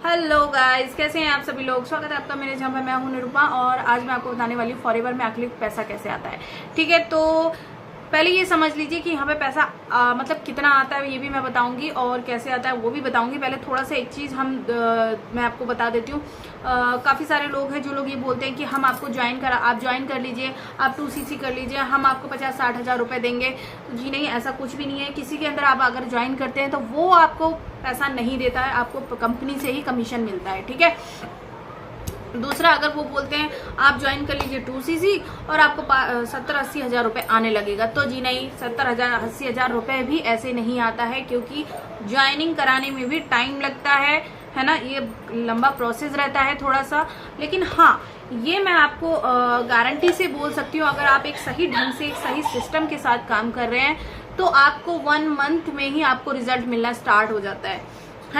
Hello guys, कैसे हैं आप सभी लोग। स्वागत है आपका मेरे चैनल पर। मैं हूं निरूपा और आज मैं आपको बताने वाली हूँ फॉरएवर में एक्रिलिक पैसा कैसे आता है। ठीक है, तो पहले ये समझ लीजिए कि यहाँ पे पैसा मतलब कितना आता है ये भी मैं बताऊंगी और कैसे आता है वो भी बताऊंगी। पहले थोड़ा सा एक चीज़ मैं आपको बता देती हूँ। काफ़ी सारे लोग हैं जो लोग ये बोलते हैं कि हम आपको आप ज्वाइन कर लीजिए, आप 2cc कर लीजिए, हम आपको 50-60 हज़ार रुपये देंगे। तो जी नहीं, ऐसा कुछ भी नहीं है। किसी के अंदर आप अगर ज्वाइन करते हैं तो वो आपको पैसा नहीं देता है, आपको कंपनी से ही कमीशन मिलता है। ठीक है। दूसरा, अगर वो बोलते हैं आप ज्वाइन कर लीजिए 2cc और आपको 70-80 हज़ार रुपये आने लगेगा, तो जी नहीं, 70-80 हज़ार रुपये भी ऐसे नहीं आता है, क्योंकि ज्वाइनिंग कराने में भी टाइम लगता है ना। ये लंबा प्रोसेस रहता है थोड़ा सा। लेकिन हाँ, ये मैं आपको गारंटी से बोल सकती हूँ, अगर आप एक सही ढंग से एक सही सिस्टम के साथ काम कर रहे हैं तो आपको 1 मंथ में ही आपको रिजल्ट मिलना स्टार्ट हो जाता है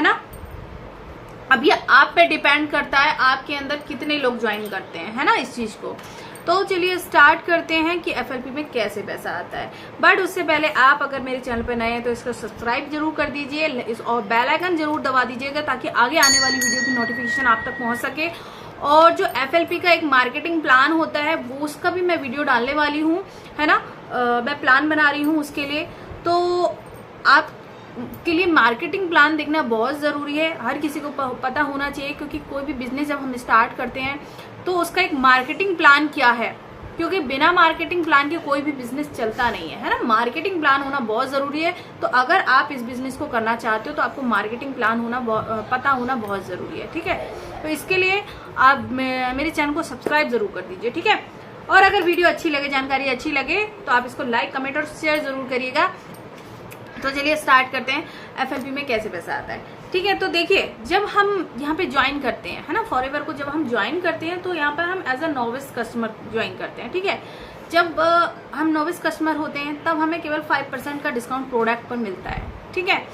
ना। अब ये आप पे डिपेंड करता है आपके अंदर कितने लोग ज्वाइन करते हैं, है ना, इस चीज को। तो चलिए स्टार्ट करते हैं कि एफएलपी में कैसे पैसा आता है। बट उससे पहले आप अगर मेरे चैनल पर नए हैं तो इसको सब्सक्राइब जरूर कर दीजिए और बेल आइकन जरूर दबा दीजिएगा, ताकि आगे आने वाली वीडियो की नोटिफिकेशन आप तक पहुंच सके। और जो एफएलपी का एक मार्केटिंग प्लान होता है वो उसका भी मैं वीडियो डालने वाली हूँ, है ना। मैं प्लान बना रही हूँ उसके लिए। तो आप के लिए मार्केटिंग प्लान देखना बहुत ज़रूरी है, हर किसी को पता होना चाहिए, क्योंकि कोई भी बिजनेस जब हम स्टार्ट करते हैं तो उसका एक मार्केटिंग प्लान क्या है, क्योंकि बिना मार्केटिंग प्लान के कोई भी बिजनेस चलता नहीं है ना। मार्केटिंग प्लान होना बहुत ज़रूरी है। तो अगर आप इस बिजनेस को करना चाहते हो तो आपको मार्केटिंग प्लान पता होना बहुत ज़रूरी है। ठीक है, तो इसके लिए आप मेरे चैनल को सब्सक्राइब जरूर कर दीजिए। ठीक है, और अगर वीडियो अच्छी लगे, जानकारी अच्छी लगे, तो आप इसको लाइक, कमेंट और शेयर जरूर करिएगा। तो चलिए स्टार्ट करते हैं एफएलपी में कैसे पैसा आता है। ठीक है, तो देखिए, जब हम यहाँ पे ज्वाइन करते हैं, है ना, फॉरएवर को जब हम ज्वाइन करते हैं तो यहाँ पर हम as a novice customer join करते हैं। ठीक है, जब हम नोविस कस्टमर होते हैं तब हमें केवल 5% का डिस्काउंट प्रोडक्ट पर मिलता है। ठीक है,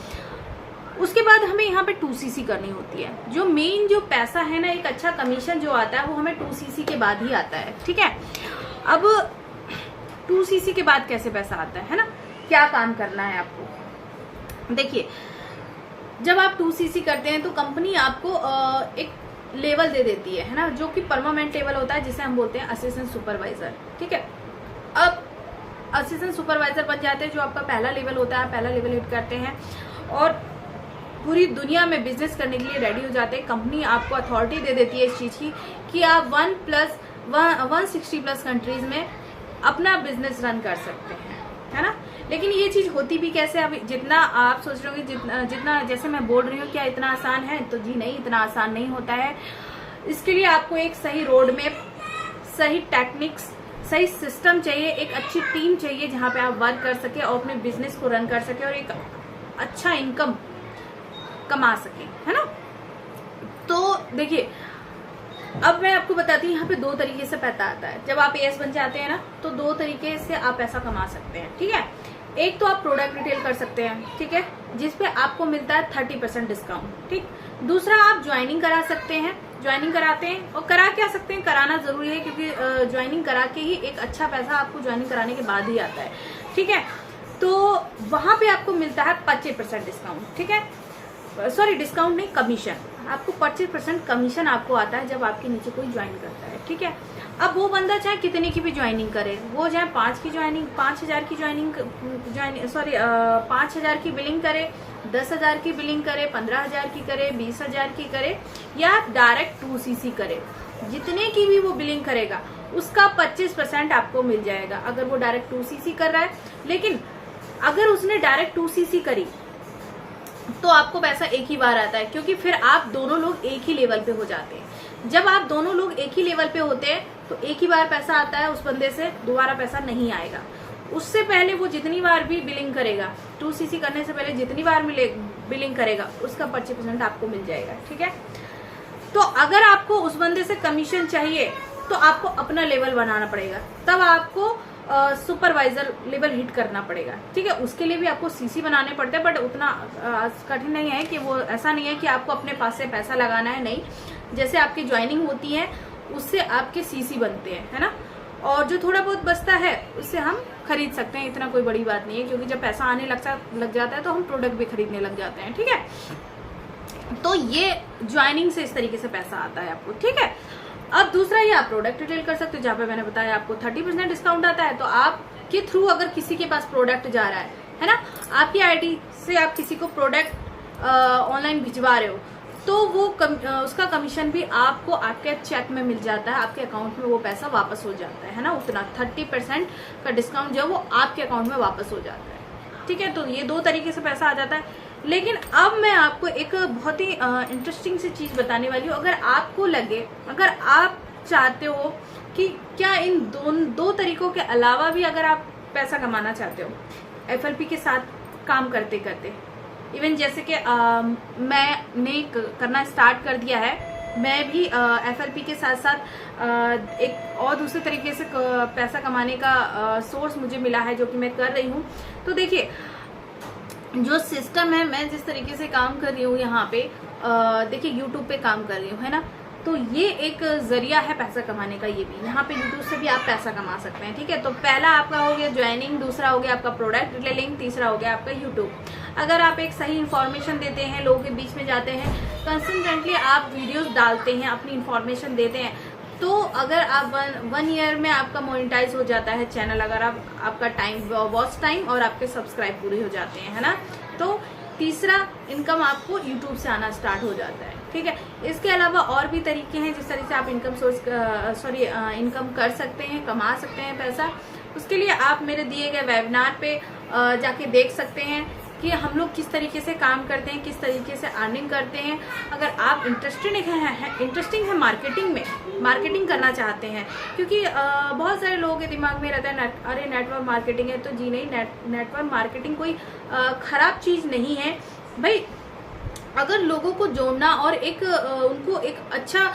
उसके बाद हमें यहाँ पे 2cc करनी होती है। जो मेन जो पैसा है ना, एक अच्छा कमीशन जो आता है वो हमें 2cc के बाद ही आता है। ठीक है, अब 2cc के बाद कैसे पैसा आता है ना, क्या काम करना है आपको। देखिए, जब आप 2cc करते हैं तो कंपनी आपको एक लेवल दे देती है ना, जो कि परमानेंट लेवल होता है, जिसे हम बोलते हैं असिस्टेंट सुपरवाइजर। ठीक है, अब असिस्टेंट सुपरवाइजर बन जाते हैं, जो आपका पहला लेवल होता है। पहला लेवल हिट करते हैं और पूरी दुनिया में बिजनेस करने के लिए रेडी हो जाते हैं। कंपनी आपको अथॉरिटी दे देती है इस चीज की कि आप 160+ कंट्रीज में अपना बिजनेस रन कर सकते हैं, है ना। लेकिन ये चीज होती भी कैसे। अब जितना आप सोच रहे होंगे, जितना जैसे मैं बोल रही हूँ, क्या इतना आसान है, तो जी नहीं, इतना आसान नहीं होता है। इसके लिए आपको एक सही रोड मैप, सही टेक्निक्स, सही सिस्टम चाहिए, एक अच्छी टीम चाहिए जहां पे आप वर्क कर सके और अपने बिजनेस को रन कर सके और एक अच्छा इनकम कमा सके, है ना। तो देखिए, अब मैं आपको बताती हूँ, यहाँ पे 2 तरीके से पैसा आता है। जब आप एएस बन जाते हैं ना, तो 2 तरीके से आप पैसा कमा सकते हैं। ठीक है, एक तो आप प्रोडक्ट रिटेल कर सकते हैं, ठीक है, जिसपे आपको मिलता है 30% डिस्काउंट। ठीक, दूसरा आप ज्वाइनिंग करा सकते हैं। ज्वाइनिंग कराते हैं, और करा क्या सकते हैं, कराना जरूरी है, क्योंकि ज्वाइनिंग करा के ही एक अच्छा पैसा आपको ज्वाइनिंग कराने के बाद ही आता है। ठीक है, तो वहां पे आपको मिलता है 25% डिस्काउंट। ठीक है, सॉरी, डिस्काउंट नहीं, कमीशन। आपको 25% कमीशन आपको आता है जब आपके नीचे कोई ज्वाइन करता है। ठीक है, अब वो बंदा चाहे कितने की भी ज्वाइनिंग करे, वो चाहे 5 की ज्वाइनिंग, 5000 की सॉरी 5000 की बिलिंग करे, 10,000 की बिलिंग करे, 15,000 की करे, 20,000 की करे, या डायरेक्ट 2cc करे, जितने की भी वो बिलिंग करेगा उसका 25% आपको मिल जाएगा, अगर वो डायरेक्ट 2cc कर रहा है। लेकिन अगर उसने डायरेक्ट 2cc करी तो आपको पैसा एक ही बार आता है, क्योंकि फिर आप दोनों लोग एक ही लेवल पे हो जाते हैं। जब आप दोनों लोग एक ही लेवल पे होते हैं तो एक ही बार पैसा आता है, उस बंदे से दोबारा पैसा नहीं आएगा। उससे पहले वो जितनी बार भी बिलिंग करेगा, 2cc करने से पहले जितनी बार बिलिंग करेगा, उसका 25% आपको मिल जाएगा। ठीक है, तो अगर आपको उस बंदे से कमीशन चाहिए तो आपको अपना लेवल बनाना पड़ेगा, तब आपको सुपरवाइजर लेवल हिट करना पड़ेगा। ठीक है, उसके लिए भी आपको सीसी बनाने पड़ते हैं, बट उतना कठिन नहीं है कि वो, ऐसा नहीं है कि आपको अपने पास से पैसा लगाना है, नहीं। जैसे आपकी ज्वाइनिंग होती है उससे आपके सीसी बनते हैं, है ना, और जो थोड़ा बहुत बचता है उससे हम खरीद सकते हैं। इतना कोई बड़ी बात नहीं है, क्योंकि जब पैसा आने लग जाता है तो हम प्रोडक्ट भी खरीदने लग जाते हैं। ठीक है, तो ये ज्वाइनिंग से इस तरीके से पैसा आता है आपको, ठीक है। अब दूसरा ये आप प्रोडक्ट रिटेल कर सकते हो, जहाँ पे मैंने बताया आपको 30% डिस्काउंट आता है। तो आपके थ्रू अगर किसी के पास प्रोडक्ट जा रहा है ना, आपकी आईडी से आप किसी को प्रोडक्ट ऑनलाइन भिजवा रहे हो, तो वो उसका कमीशन भी आपको आपके चेक में मिल जाता है, आपके अकाउंट में वो पैसा वापस हो जाता है ना, उतना 30% का डिस्काउंट जो है वो आपके अकाउंट में वापस हो जाता है, ठीक है। तो ये 2 तरीके से पैसा आ जाता है। लेकिन अब मैं आपको एक बहुत ही इंटरेस्टिंग सी चीज बताने वाली हूँ। अगर आपको लगे, अगर आप चाहते हो कि क्या इन 2 तरीकों के अलावा भी अगर आप पैसा कमाना चाहते हो FLP के साथ काम करते करते, इवन जैसे कि मैंने करना स्टार्ट कर दिया है, मैं भी FLP के साथ साथ एक और दूसरे तरीके से पैसा कमाने का सोर्स मुझे मिला है, जो कि मैं कर रही हूँ। तो देखिए जो सिस्टम है, मैं जिस तरीके से काम कर रही हूँ यहाँ पे, देखिए यूट्यूब पे काम कर रही हूँ, है ना। तो ये एक जरिया है पैसा कमाने का, ये भी यहाँ पे यूट्यूब से भी आप पैसा कमा सकते हैं, ठीक है। तो पहला आपका हो गया ज्वाइनिंग, दूसरा हो गया आपका प्रोडक्ट रिटेलिंग, तीसरा हो गया आपका यूट्यूब। अगर आप एक सही इन्फॉर्मेशन देते हैं, लोगों के बीच में जाते हैं, कंसिस्टेंटली आप वीडियोस डालते हैं, अपनी इन्फॉर्मेशन देते हैं, तो अगर आप 1 ईयर में आपका मोनेटाइज हो जाता है चैनल, अगर आपका टाइम वॉच टाइम और आपके सब्सक्राइब पूरे हो जाते हैं, है ना, तो तीसरा इनकम आपको यूट्यूब से आना स्टार्ट हो जाता है, ठीक है। इसके अलावा और भी तरीके हैं जिस तरह से आप इनकम कर सकते हैं, कमा सकते हैं पैसा। उसके लिए आप मेरे दिए गए वेबिनार पे जाके देख सकते हैं कि हम लोग किस तरीके से काम करते हैं, किस तरीके से अर्निंग करते हैं। अगर आप इंटरेस्टिंग है मार्केटिंग करना चाहते हैं, क्योंकि बहुत सारे लोगों के दिमाग में रहता है अरे नेटवर्क मार्केटिंग है, तो जी नहीं, नेटवर्क मार्केटिंग कोई खराब चीज नहीं है भाई। अगर लोगों को जोड़ना और उनको एक अच्छा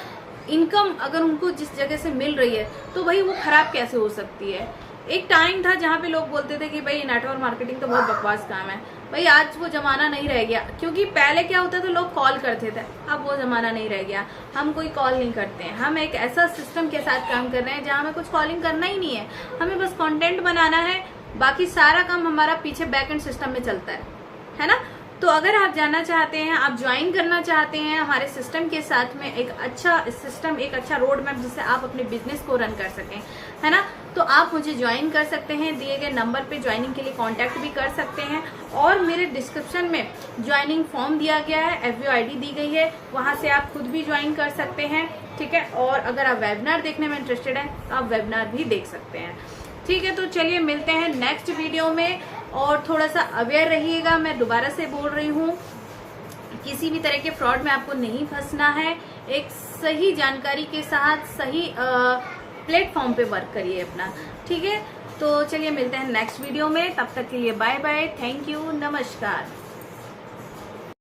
इनकम अगर उनको जिस जगह से मिल रही है, तो भाई वो खराब कैसे हो सकती है। एक टाइम था जहाँ पे लोग बोलते थे कि भाई नेटवर्क मार्केटिंग तो बहुत बकवास काम है। भाई आज वो जमाना नहीं रह गया, क्योंकि पहले क्या होता था, लोग कॉल करते थे, अब वो जमाना नहीं रह गया। हम कोई कॉल नहीं करते हैं, हम एक ऐसा सिस्टम के साथ काम कर रहे हैं जहाँ हमें कुछ कॉलिंग करना ही नहीं है, हमें बस कंटेंट बनाना है, बाकी सारा काम हमारा पीछे बैक एंड सिस्टम में चलता है ना। तो अगर आप जानना चाहते हैं, आप ज्वाइन करना चाहते हैं हमारे सिस्टम के साथ में, एक अच्छा सिस्टम, एक अच्छा रोड मैप जिससे आप अपने बिजनेस को रन कर सकें, है ना, तो आप मुझे ज्वाइन कर सकते हैं। दिए गए नंबर पे ज्वाइनिंग के लिए कांटेक्ट भी कर सकते हैं, और मेरे डिस्क्रिप्शन में ज्वाइनिंग फॉर्म दिया गया है, FAQ ID दी गई है, वहां से आप खुद भी ज्वाइन कर सकते हैं, ठीक है। और अगर आप वेबिनार देखने में इंटरेस्टेड हैं तो आप वेबिनार भी देख सकते हैं, ठीक है। तो चलिए मिलते हैं नेक्स्ट वीडियो में, और थोड़ा सा अवेयर रहिएगा। मैं दोबारा से बोल रही हूँ, किसी भी तरह के फ्रॉड में आपको नहीं फंसना है, एक सही जानकारी के साथ सही प्लेटफॉर्म पे वर्क करिए अपना, ठीक है। तो चलिए मिलते हैं नेक्स्ट वीडियो में, तब तक के लिए बाय बाय, थैंक यू, नमस्कार।